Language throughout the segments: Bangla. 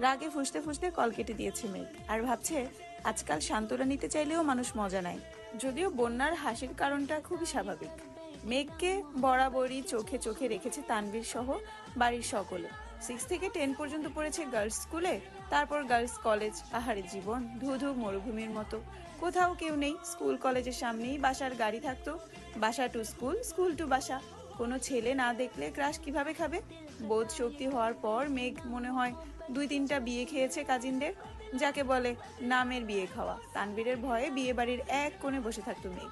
রাগে ফুঁসতে ফুঁসতে কল কেটে দিয়েছে মেঘ আর ভাবছে আজকাল সান্ত্বনা নিতে চাইলেও মানুষ মজা নেয়। যদিও বন্যার হাসির কারণটা খুবই স্বাভাবিক। মেঘকে বরাবরই চোখে চোখে রেখেছে তানভীর সহ বাড়ির সকলে। 6 থেকে 10 পর্যন্ত পড়েছে গার্লস স্কুলে, তারপর গার্লস কলেজ। আহারে জীবন, ধু ধু মরুভূমির মতো। কোথাও কেউ নেই। স্কুল কলেজের সামনেই বাসার গাড়ি থাকতো, বাসা টু স্কুল, স্কুল টু বাসা। কোনো ছেলে না দেখলে ক্রাশ কিভাবে খাবে? বোধ শক্তি হওয়ার পর মেঘ মনে হয় 2-3টা বিয়ে খেয়েছে কাজিনদের, যাকে বলে নামের বিয়ে খাওয়া। তানভীরের ভয়ে বিয়ে বাড়ির এক কোণে বসে থাকতো মেঘ।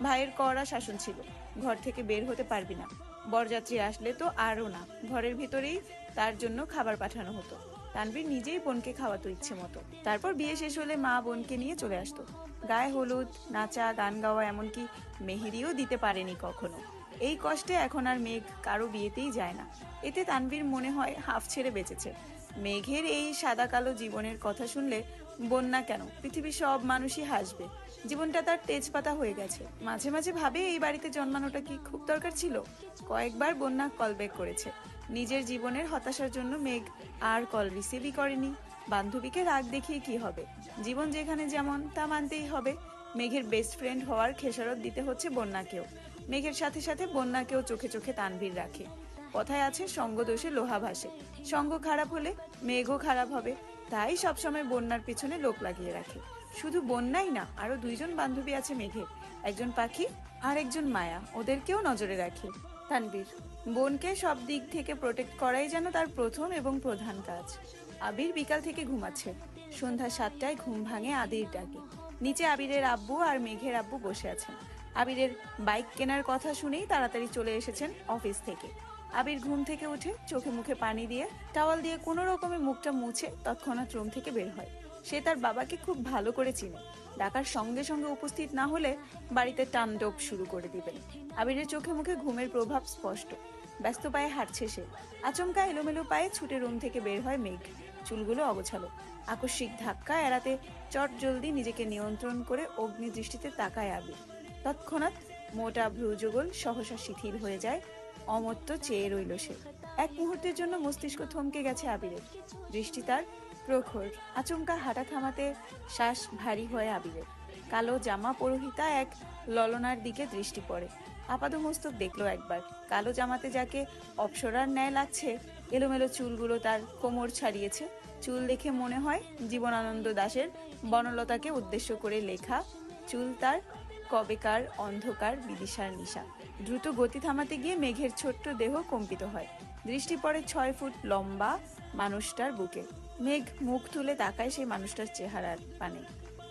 ভাইয়ের কড়া শাসন ছিল, ঘর থেকে বের হতে পারবি না, বরযাত্রী আসলে তো আরও না, ঘরের ভিতরেই তার জন্য খাবার পাঠানো হতো। তানভীর নিজেই বোনকে খাওয়াতো ইচ্ছে মতো। তারপর বিয়ে শেষ হলে মা বোনকে নিয়ে চলে আসতো। গায়ে হলুদ, নাচা, গান গাওয়া, এমনকি মেহেদিও দিতে পারেনি কখনো। এই কষ্টে এখন আর মেঘ কারো বিয়েতেই যায় না। এতে তানভীর মনে হয় হাফ ছেড়ে বেঁচেছে। মেঘের এই সাদা কালো জীবনের কথা শুনলে বন্যা কেন, পৃথিবীর সব মানুষই হাসবে। জীবনটা তার তেজপাতা হয়ে গেছে। মাঝে মাঝে ভাবে এই বাড়িতে জন্মানোটা কি খুব দরকার ছিল। কয়েকবার বন্যা কল ব্যাক করেছে। নিজের জীবনের হতাশার জন্য মেঘ আর কল রিসিভই করেনি। বান্ধবীকে রাগ দেখিয়ে কি হবে? জীবন যেখানে যেমন তা মানতেই হবে। মেঘের বেস্ট ফ্রেন্ড হওয়ার খেসারত দিতে হচ্ছে বন্যাকেও। মেঘের সাথে সাথে বন্যাকেও চোখে চোখে তানভীর রাখে। কথায় আছে সঙ্গ দোষে লোহা ভাসে। সঙ্গ খারাপ হলে মেঘও খারাপ হবে। তাই সবসময় বন্যার পিছনে লোক লাগিয়ে রাখে। শুধু বন্যাই না, আরো 2জন বান্ধবী আছে মেঘের, একজন পাখি আর একজন মায়া। ওদেরকেও নজরে রাখে তানভীর। বোনকে সব দিক থেকে প্রোটেক্ট করাই যেন তার প্রথম এবং প্রধান কাজ। আবির বিকাল থেকে ঘুমাচ্ছে। সন্ধ্যা 7টায় ঘুম ভাঙে আদির ডাকে। নিচে আবিরের আব্বু আর মেঘের আব্বু বসে আছেন। আবিরের বাইক কেনার কথা শুনেই তাড়াতাড়ি চলে এসেছেন অফিস থেকে। আবির ঘুম থেকে উঠে চোখে মুখে পানি দিয়ে টাওয়াল দিয়ে কোনো রকমে মুখটা মুছে তৎক্ষণাৎ রুম থেকে বের হয়। সে তার বাবাকে খুব ভালো করে চিনে। ডাকার সঙ্গে সঙ্গে উপস্থিত না হলে বাড়িতে টানডোপ শুরু করে দিবেন। আবিরের চোখে মুখে ঘুমের প্রভাব স্পষ্ট। ব্যস্ত পায়ে হাঁটছে সে। আচমকা এলোমেলো পায়ে ছুটে রুম থেকে বের হয় মেঘ। চুলগুলো অগোছালো। আকস্মিক ধাক্কা এড়াতে চট জলদি নিজেকে নিয়ন্ত্রণ করে অগ্নি দৃষ্টিতে তাকায় আবির। তৎক্ষণাৎ মোটা ভ্রুযুগল সহসা শিথিল হয়ে যায়। অমত্ত চেয়ে রইল সে। এক মুহূর্তের জন্য মস্তিষ্ক থমকে গেছে আবিরের। দৃষ্টি তার প্রখর। আচমকা হাঁটা থামাতে শ্বাস ভারী হয়ে আবিরের। কালো জামা পরহিতা এক ললনার দিকে দৃষ্টি পড়ে। আপাদমস্তক দেখলো একবার। কালো জামাতে যাকে অপ্সরার ন্যায় লাগছে। এলোমেলো চুলগুলো তার কোমর ছাড়িয়েছে। চুল দেখে মনে হয় জীবনানন্দ দাশের বনলতাকে উদ্দেশ্য করে লেখা। চুল তার কবেকার অন্ধকার বিদিশার নিশা। দ্রুত গতি থামাতে গিয়ে মেঘের ছোট্ট দেহ কম্পিত হয়। দৃষ্টি পড়ে 6 ফুট লম্বা মানুষটার বুকে। মেঘ মুখ তুলে তাকায় সেই মানুষটার চেহারার পানে।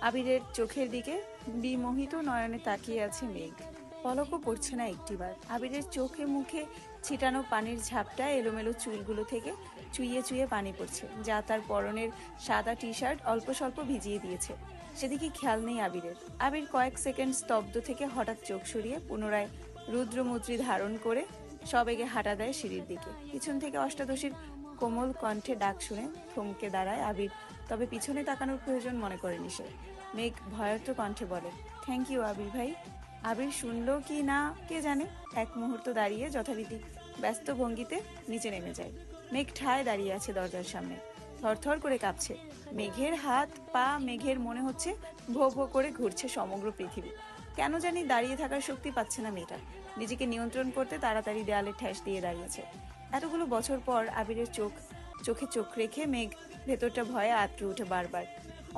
আবিরের চোখের দিকে বিমোহিত নয়নে তাকিয়ে আছে মেঘ। পলকও পড়ছে না একটিবার। আবিরের চোখে মুখে ছিটানো পানির ঝাপটা এলোমেলো চুলগুলো থেকে চুইয়ে চুইয়ে পানি পড়ছে, যা তার পরনের সাদা টি শার্ট অল্প স্বল্প ভিজিয়ে দিয়েছে। সেদিকে খেয়াল নেই আবিরের। আবির কয়েক সেকেন্ড স্তব্ধ থেকে হঠাৎ চোখ সরিয়ে পুনরায় রুদ্রমুদ্রি ধারণ করে সবেগে হাঁটা দেয় সিঁড়ির দিকে। পিছন থেকে অষ্টাদশীর কোমল কণ্ঠে ডাক শুনে থমকে দাঁড়ায় আবির, তবে পিছনে তাকানোর প্রয়োজন মনে করেনি সে। মেঘ ভয়ার্ত কণ্ঠে বলে, থ্যাংক ইউ আবির ভাই। আবির শুনলো কি না কে জানে। এক মুহূর্ত দাঁড়িয়ে যথারীতি ব্যস্ত ভঙ্গিতে নিচে নেমে যায়। মেঘ ঠায় দাঁড়িয়ে আছে দরজার সামনে, থরথর করে কাঁপছে। মেঘের হাত পা, মেঘের মনে হচ্ছে ভো ভো করে ঘুরছে সমগ্র পৃথিবী। কেন জানি দাঁড়িয়ে থাকার শক্তি পাচ্ছে না মেয়েটা। নিজেকে নিয়ন্ত্রণ করতে তাড়াতাড়ি দেয়ালে ঠেস দিয়ে দাঁড়িয়েছে। এতগুলো বছর পর আবিরের চোখে চোখ রেখে মেঘ ভেতরটা ভয়ে আঁতকে উঠে বারবার।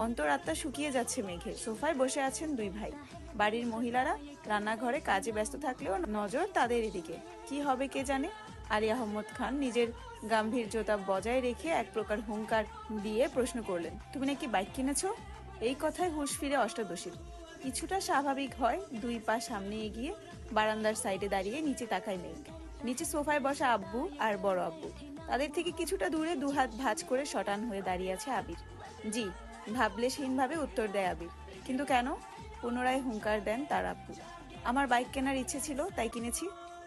অন্তরাত্মা শুকিয়ে যাচ্ছে মেঘের। সোফায় বসে আছেন 2 ভাই। বাড়ির মহিলারা রান্নাঘরে কাজে ব্যস্ত থাকলেও নজর তাদের এদিকে। কি হবে কে জানে। আলী আহমদ খান নিজের গাম্ভীর্যতা বজায় রেখে এক প্রকার হুঙ্কার দিয়ে প্রশ্ন করলেন, তুমি নাকি বাইক কিনেছো? এই কথায় হুঁশ ফিরে অষ্টাদশীর। কিছুটা স্বাভাবিক হয়। 2 পা সামনে এগিয়ে বারান্দার সাইডে দাঁড়িয়ে নিচে তাকায় মেঘ। নিচে সোফায় বসা আব্বু আর বড় আব্বু। তাদের থেকে কিছুটা দূরে 2 হাত ভাঁজ করে শটান হয়ে দাঁড়িয়ে আছে আবির। জি, ভাবলেশহীনভাবে উত্তর দেয় আবির। কিন্তু কেন? পুনরায় হুঙ্কার দেন তার আব্বু। আমার বাইক কেনার ইচ্ছে ছিল, তাই কিনেছি।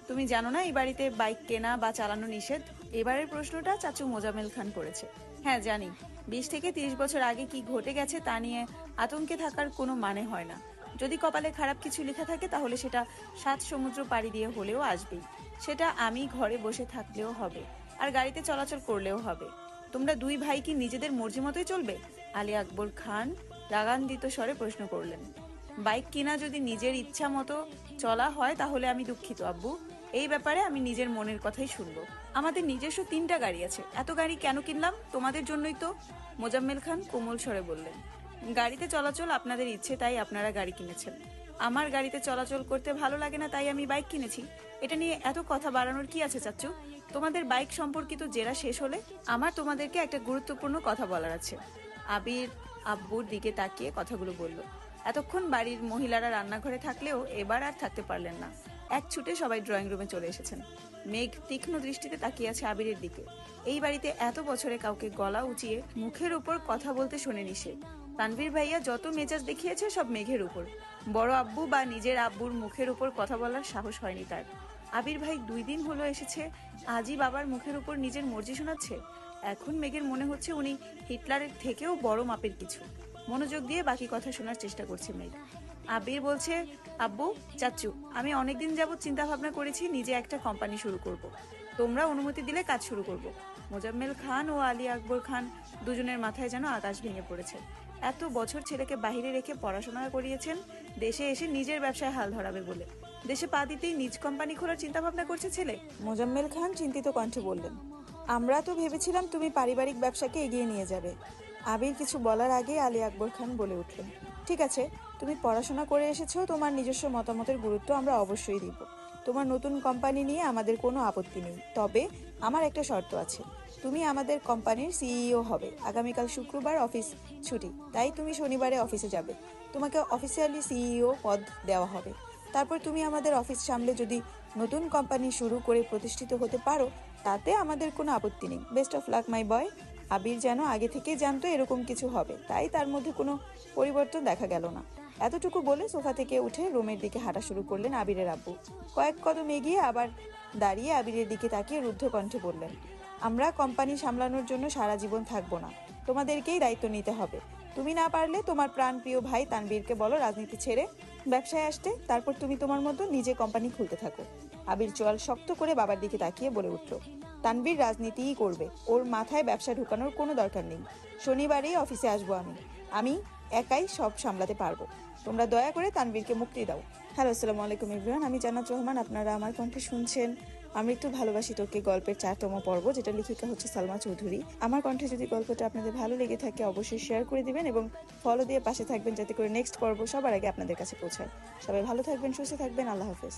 তুমি জানো না এই বাড়িতে বাইক কেনা বা চালানো নিষেধ? এবারের প্রশ্নটা চাচু মোজামেল খান করেছে। হ্যাঁ জানি, 20 থেকে 30 বছর আগে কি ঘটে গেছে তা নিয়ে আতঙ্কে থাকার কোনো মানে হয় না। যদি কপালে খারাপ কিছু লেখা থাকে তাহলে সেটা 7 সমুদ্র পাড়ি দিয়ে হলেও আসবেই। সেটা আমি ঘরে বসে থাকলেও হবে, আর গাড়িতে চলাচল করলেও হবে। তোমরা দুই ভাই কি নিজেদের মর্জি মতোই চলবে? আলী আকবর খান রাগান্বিত স্বরে প্রশ্ন করলেন। বাইক কিনা যদি নিজের ইচ্ছা মতো চলা হয় তাহলে আমি দুঃখিত আব্বু। এই ব্যাপারে আমি নিজের মনের কথাই শুনবো। আমাদের নিজস্ব 3টা গাড়ি আছে, এত গাড়ি কেন কিনলাম? তোমাদের জন্যই তো। মোজাম্মেল খান কোমল স্বরে বললেন। গাড়িতে চলাচল আপনাদের ইচ্ছে, তাই আপনারা গাড়ি কিনেছেন। আমার গাড়িতে চলাচল করতে ভালো লাগে না, তাই আমি বাইক কিনেছি। এটা নিয়ে এত কথা বাড়ানোর কি আছে চাচ্চু? তোমাদের বাইক সম্পর্কিত জেরা শেষ হলে আমার তোমাদেরকে একটা গুরুত্বপূর্ণ কথা বলার আছে। আবির আব্বুর দিকে তাকিয়ে কথাগুলো বলল। এতক্ষণ বাড়ির মহিলারা রান্নাঘরে থাকলেও এবার আর থাকতে পারলেন না। এক ছুটে সবাই ড্রয়িং রুমে চলে এসেছেন। মেঘ তীক্ষ্ণ দৃষ্টিতে তাকিয়ে আছে আবিরের দিকে। এই বাড়িতে এত বছরে কাউকে গলা উঁচিয়ে মুখের উপর কথা বলতে শোনেনি সে। তানভীর ভাইয়া যত মেজাজ দেখিয়েছে সব মেঘের উপর। বড় আব্বু বা নিজের আব্বুর মুখের উপর কথা বলার সাহস হয়নি তার। আবির ভাই 2 দিন হলো এসেছে, আজই বাবার মুখের উপর নিজের মর্জি শোনাচ্ছে। এখন মেঘের মনে হচ্ছে উনি হিটলারের থেকেও বড় মাপের কিছু। মনোযোগ দিয়ে বাকি কথা শোনার চেষ্টা করছে মেঘ। আবির বলছে, আব্বু চাচ্চু, আমি অনেকদিন যাবৎ চিন্তা ভাবনা করেছি নিজে একটা কোম্পানি শুরু করব। তোমরা অনুমতি দিলে কাজ শুরু করব। মোজাম্মেল খান ও আলী আকবর খান দুজনের মাথায় যেন আকাশ ভেঙে পড়েছে। এত বছর ছেলেকে বাইরে রেখে পড়াশোনা করিয়েছেন, দেশে এসে নিজের ব্যবসায় হাল ধরাবে বলে দেশে পা দিতেই নিজ কোম্পানি খোলার চিন্তা ভাবনা করছে ছেলে। মোজাম্মেল খান চিন্তিত কণ্ঠে বললেন, আমরা তো ভেবেছিলাম তুমি পারিবারিক ব্যবসাকে এগিয়ে নিয়ে যাবে। আবির কিছু বলার আগে আলী আকবর খান বলে উঠলেন, ঠিক আছে, তুমি পড়াশোনা করে এসেছো, তোমার নিজস্ব মতামতের গুরুত্ব আমরা অবশ্যই দিব। তোমার নতুন কোম্পানি নিয়ে আমাদের কোনো আপত্তি নেই, তবে আমার একটা শর্ত আছে। তুমি আমাদের কোম্পানির সিইও হবে। আগামীকাল শুক্রবার অফিস ছুটি, তাই তুমি শনিবারে অফিসে যাবে। তোমাকে অফিসিয়ালি সিইও পদ দেওয়া হবে। তারপর তুমি আমাদের অফিস সামলে যদি নতুন কোম্পানি শুরু করে প্রতিষ্ঠিত হতে পারো, তাতে আমাদের কোনো আপত্তি নেই। বেস্ট অফ লাক মাই বয়। আবির যেন আগে থেকেই জানতো এরকম কিছু হবে, তাই তার মধ্যে কোনো পরিবর্তন দেখা গেল না। এতটুকু বলে সোফা থেকে উঠে রুমের দিকে হাঁটা শুরু করলেন আবিরের আব্বু। কয়েক কদম এগিয়ে আবার দাঁড়িয়ে আবিরের দিকে তাকিয়ে রুদ্ধ কণ্ঠে বললেন, আমরা কোম্পানি সামলানোর জন্য সারা জীবন থাকবো না, তোমাদেরকেই দায়িত্ব নিতে হবে। তুমি না পারলে তোমার প্রাণপ্রিয় ভাই তানবীরকে বলো রাজনীতি ছেড়ে ব্যবসায় আসতে, তারপর তুমি তোমার মতো নিজে কোম্পানি খুলতে থাকো। আবির চোয়াল শক্ত করে বাবার দিকে তাকিয়ে বলে উঠল, তানবীর রাজনীতিই করবে, ওর মাথায় ব্যবসা ঢুকানোর কোনো দরকার নেই। শনিবারেই অফিসে আসবো আমি একাই সব সামলাতে পারবো। তোমরা দয়া করে তানবীরকে মুক্তি দাও। হ্যালো, আসসালামু আলাইকুম এভরিওয়ান, আমি জান্নাত রহমান। আপনারা আমার কণ্ঠে শুনছেন আমৃত্যু ভালোবাসি তোকে গল্পের 4তম পর্ব, যেটা লেখিকা হচ্ছে সালমা চৌধুরী। আমার কণ্ঠে যদি গল্পটা আপনাদের ভালো লেগে থাকে অবশ্যই শেয়ার করে দিবেন এবং ফলো দিয়ে পাশে থাকবেন, যাতে করে নেক্সট পর্ব সবার আগে আপনাদের কাছে পৌঁছায়। সবাই ভালো থাকবেন, সুস্থ থাকবেন, আল্লাহ হাফেজ।